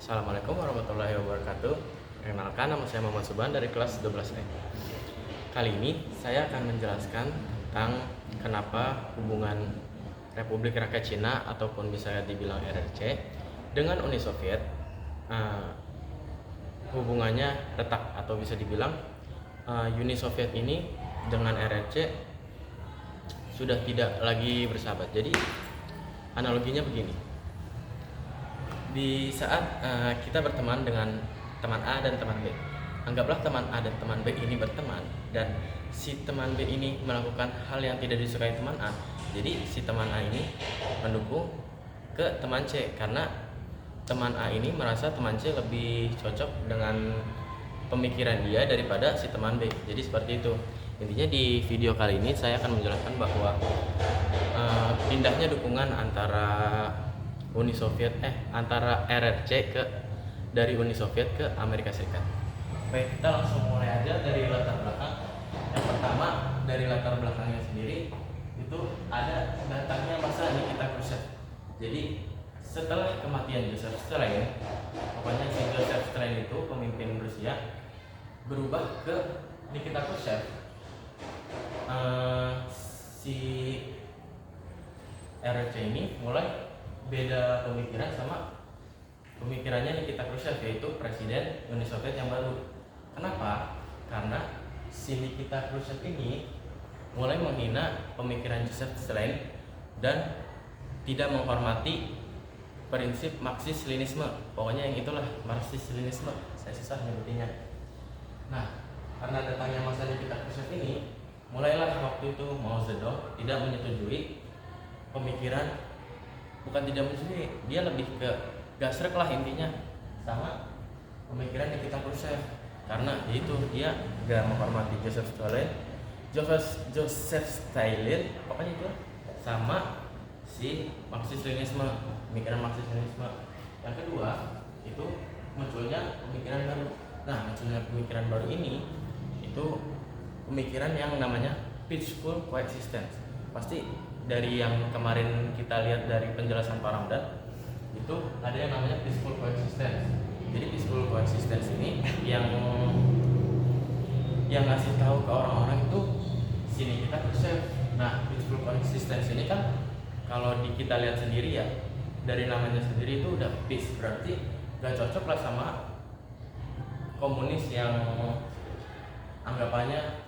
Assalamualaikum warahmatullahi wabarakatuh. Perkenalkan, nama saya Muhammad Suban dari kelas 12E. Kali ini saya akan menjelaskan tentang kenapa hubungan Republik Rakyat Cina ataupun bisa dibilang RRC dengan Uni Soviet hubungannya retak, atau bisa dibilang Uni Soviet ini dengan RRC sudah tidak lagi bersahabat. Jadi analoginya begini. Di saat kita berteman dengan teman A dan teman B, anggaplah teman A dan teman B ini berteman, dan si teman B ini melakukan hal yang tidak disukai teman A. Jadi si teman A ini mendukung ke teman C karena teman A ini merasa teman C lebih cocok dengan pemikiran dia daripada si teman B. Jadi seperti itu. Intinya di video kali ini saya akan menjelaskan bahwa pindahnya dukungan antara antara RRC dari Uni Soviet ke Amerika Serikat. Baik, kita langsung mulai aja dari latar belakang. Yang pertama, dari latar belakangnya sendiri itu ada datangnya masa Nikita Khrushchev. Jadi setelah kematian Joseph Stalin, pokoknya si Joseph Stalin itu pemimpin Rusia berubah ke Nikita Khrushchev. Si RRC ini mulai beda pemikiran sama pemikirannya Nikita Khrushchev, yaitu presiden Uni Soviet yang baru. Kenapa? Karena si Nikita Khrushchev ini mulai menghina pemikiran Joseph Stalin dan tidak menghormati prinsip Marxis-Leninisme. Pokoknya yang itulah Marxis-Leninisme, saya susah nyebutinnya. Nah, karena datangnya masa Nikita Khrushchev ini, mulailah waktu itu Mao Zedong tidak menyetujui pemikiran, bukan tidak menyetujui, dia lebih ke gasrek lah intinya sama pemikiran Nikita Khrushchev, karena itu dia gak menghormati Joseph Stalin, pokoknya itu sama si Marxis-Leninisme, pemikiran Marxis-Leninisme. Yang kedua itu munculnya pemikiran baru. Nah, munculnya pemikiran baru ini itu pemikiran yang namanya peaceful coexistence. Pasti dari yang kemarin kita lihat dari penjelasan Pak Ramdan itu ada yang namanya peaceful coexistence. Jadi peaceful coexistence ini yang ngasih tahu ke orang-orang itu sini kita Khrushchev. Nah, peaceful coexistence ini kan kalau kita lihat sendiri ya, dari namanya sendiri itu udah peace, berarti gak cocok lah sama komunis yang anggapannya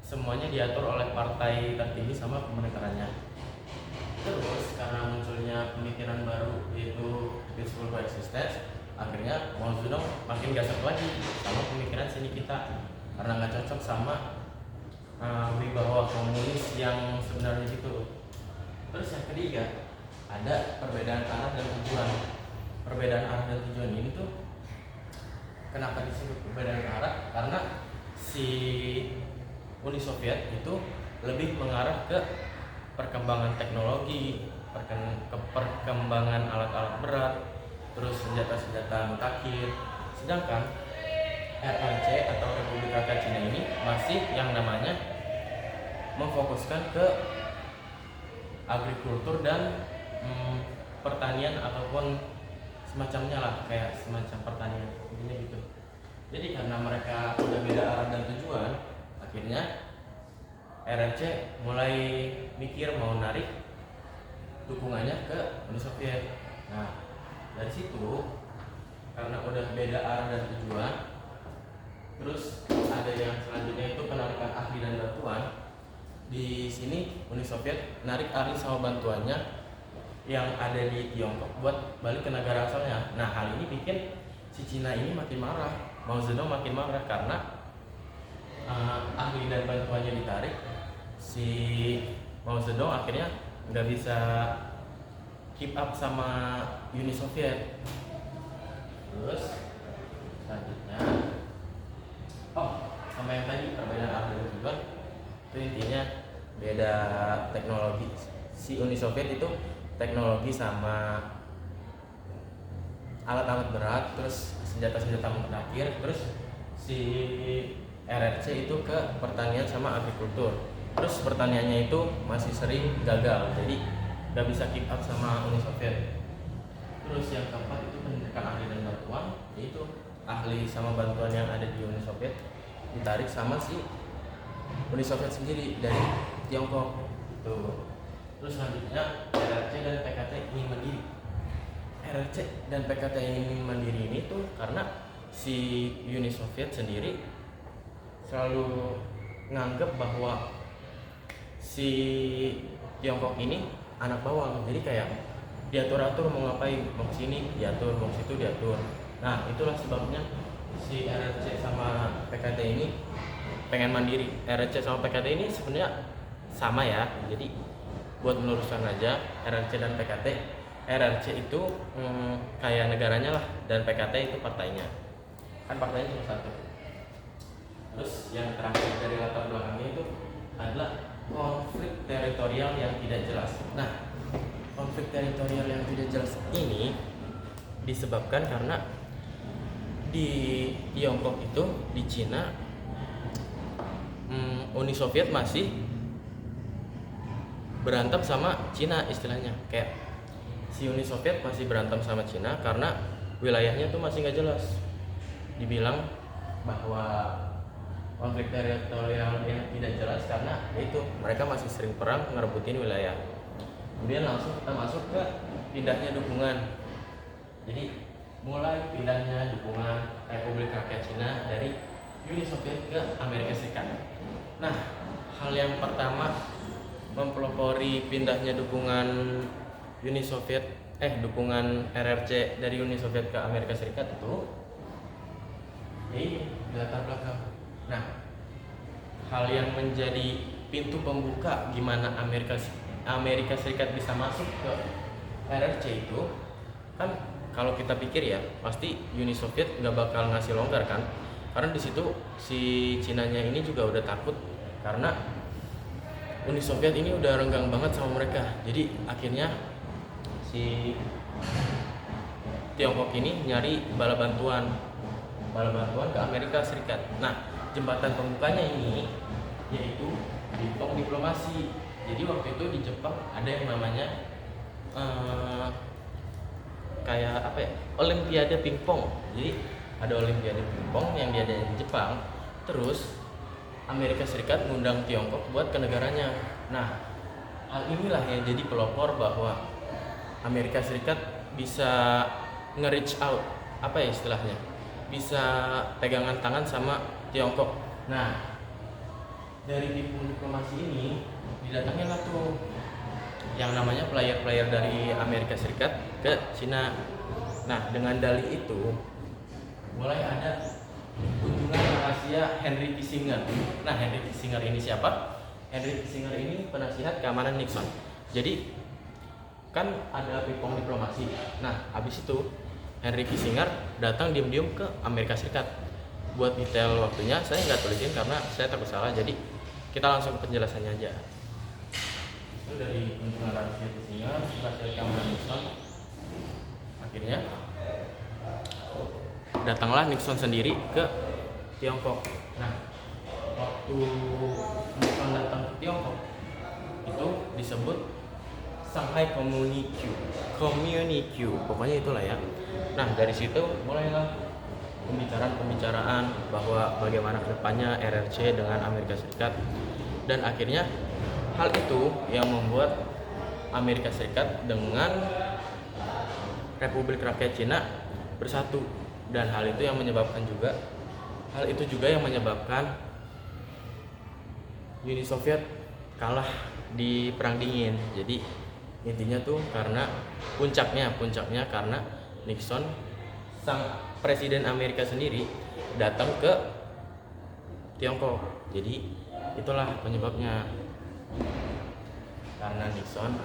semuanya diatur oleh partai tertinggi sama pemerintahannya. Terus karena munculnya pemikiran baru yaitu peaceful coexistence, akhirnya Mao Zedong makin gasap lagi sama pemikiran sini kita, karena nggak cocok sama wibawa komunis yang sebenarnya gitu. Terus yang ketiga, ada perbedaan arah dan tujuan. Perbedaan arah dan tujuan ini tuh kenapa disebut perbedaan arah? Karena si Uni Soviet itu lebih mengarah ke perkembangan teknologi, perkembangan alat-alat berat, terus senjata-senjata mutakhir. Sedangkan RRC atau Republik Rakyat Cina ini masih yang namanya memfokuskan ke agrikultur dan pertanian ataupun semacamnya lah, kayak semacam pertanian intinya gitu. Jadi karena mereka udah beda arah dan tujuan, akhirnya RRC mulai mikir mau narik dukungannya ke Uni Soviet. Nah, dari situ karena udah beda arah dan tujuan, terus ada yang selanjutnya itu penarikan ahli dan bantuan. Di sini Uni Soviet narik ahli sama bantuannya yang ada di Tiongkok buat balik ke negara asalnya. Nah, hal ini bikin si Cina ini makin marah, Mao Zedong makin marah karena ahli dan bantuannya ditarik. Si Mao Zedong akhirnya nggak bisa keep up sama Uni Soviet. Terus selanjutnya, sama yang tadi perbedaan arah dan tujuan itu intinya beda teknologi. Si Uni Soviet itu teknologi sama alat-alat berat, terus senjata-senjata mutakhir, terus si RRC itu ke pertanian sama agrikultur. Terus pertaniannya itu masih sering gagal, jadi nggak bisa keep up sama Uni Soviet. Terus yang keempat itu pendidikan ahli dan bantuan. itu ahli sama bantuan yang ada di Uni Soviet ditarik sama si Uni Soviet sendiri dari Tiongkok tuh. Terus selanjutnya RRC dan PKT ingin mandiri. RRC dan PKT ingin mandiri ini tuh karena si Uni Soviet sendiri selalu nganggep bahwa si Tiongkok ini anak bawang, jadi kayak diatur-atur mau ngapain, mau kesini diatur, mau situ diatur. Nah itulah sebabnya si RRC sama PKT ini pengen mandiri. RRC sama PKT ini sebenarnya sama ya, jadi buat meluruskan aja, RRC dan PKT, RRC itu kayak negaranya lah, dan PKT itu partainya, kan partainya cuma satu. Terus yang terakhir dari latar belakangnya itu adalah konflik teritorial yang tidak jelas. Nah, konflik teritorial yang tidak jelas ini disebabkan karena di Tiongkok itu, di Cina, Uni Soviet masih berantem sama Cina istilahnya. Kayak si Uni Soviet masih berantem sama Cina karena wilayahnya tuh masih nggak jelas. Dibilang bahwa konflik teritorial yang tidak jelas karena itu mereka masih sering perang ngerebutin wilayah. Kemudian langsung kita masuk ke pindahnya dukungan. Jadi mulai pindahnya dukungan Republik Rakyat Cina dari Uni Soviet ke Amerika Serikat. Nah, hal yang pertama mempelopori pindahnya dukungan Uni Soviet dukungan RRC dari Uni Soviet ke Amerika Serikat itu ini latar belakang. Nah, hal yang menjadi pintu pembuka gimana Amerika Serikat bisa masuk ke RRC itu kan, kalau kita pikir ya pasti Uni Soviet nggak bakal ngasih longgar kan, karena di situ si Cinanya ini juga udah takut karena Uni Soviet ini udah renggang banget sama mereka. Jadi akhirnya si Tiongkok ini nyari bala bantuan ke Amerika Serikat. Nah, jembatan pembukanya ini yaitu pingpong diplomasi. Jadi waktu itu di Jepang ada yang namanya kayak apa ya, Olimpiade pingpong. Jadi ada Olimpiade pingpong yang diadain di Jepang. Terus Amerika Serikat ngundang Tiongkok buat ke negaranya. Nah, hal inilah yang jadi pelopor bahwa Amerika Serikat bisa nge-reach out, apa ya istilahnya, bisa pegangan tangan sama Tiongkok. Nah, dari diplomasi ini didatangin lah tuh yang namanya player-player dari Amerika Serikat ke Cina. Nah, dengan dalih itu mulai ada kunjungan rahasia Henry Kissinger. Nah, Henry Kissinger ini siapa? Henry Kissinger ini penasihat keamanan Nixon. Jadi kan ada pingpong diplomasi. Nah, habis itu Henry Kissinger datang diam-diam ke Amerika Serikat. Buat detail waktunya saya nggak tulisin karena saya takut salah. Jadi kita langsung ke penjelasannya aja. Itu dari kunjungan rahasia Kissinger, penasihat keamanan Nixon. Akhirnya datanglah Nixon sendiri ke Tiongkok. Nah, waktu Nixon datang ke Tiongkok itu disebut Shanghai Communique, pokoknya itulah ya. Nah, dari situ mulailah pembicaraan bahwa bagaimana kedepannya RRC dengan Amerika Serikat, dan akhirnya hal itu yang membuat Amerika Serikat dengan Republik Rakyat Cina bersatu. Dan hal itu yang menyebabkan Uni Soviet kalah di Perang Dingin. Jadi intinya tuh karena puncaknya karena Nixon, sang presiden Amerika sendiri, datang ke Tiongkok. Jadi itulah penyebabnya, karena Nixon,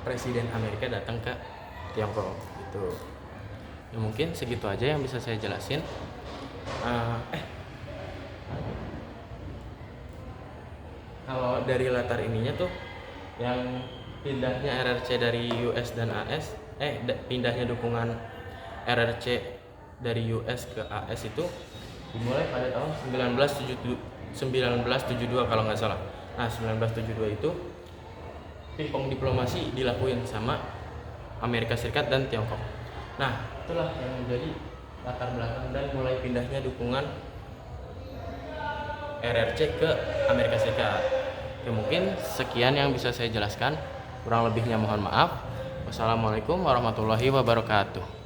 presiden Amerika datang ke Tiongkok gitu. Ya mungkin segitu aja yang bisa saya jelasin. Kalau dari latar ininya tuh yang pindahnya RRC dari US dan AS, pindahnya dukungan RRC dari US ke AS itu dimulai pada tahun 1972 kalau nggak salah. Nah, 1972 itu pingpong diplomasi dilakuin sama Amerika Serikat dan Tiongkok. Nah, itulah yang menjadi latar belakang dan mulai pindahnya dukungan RRC ke Amerika Serikat. Oke, mungkin sekian yang bisa saya jelaskan. Kurang lebihnya mohon maaf. Wassalamualaikum warahmatullahi wabarakatuh.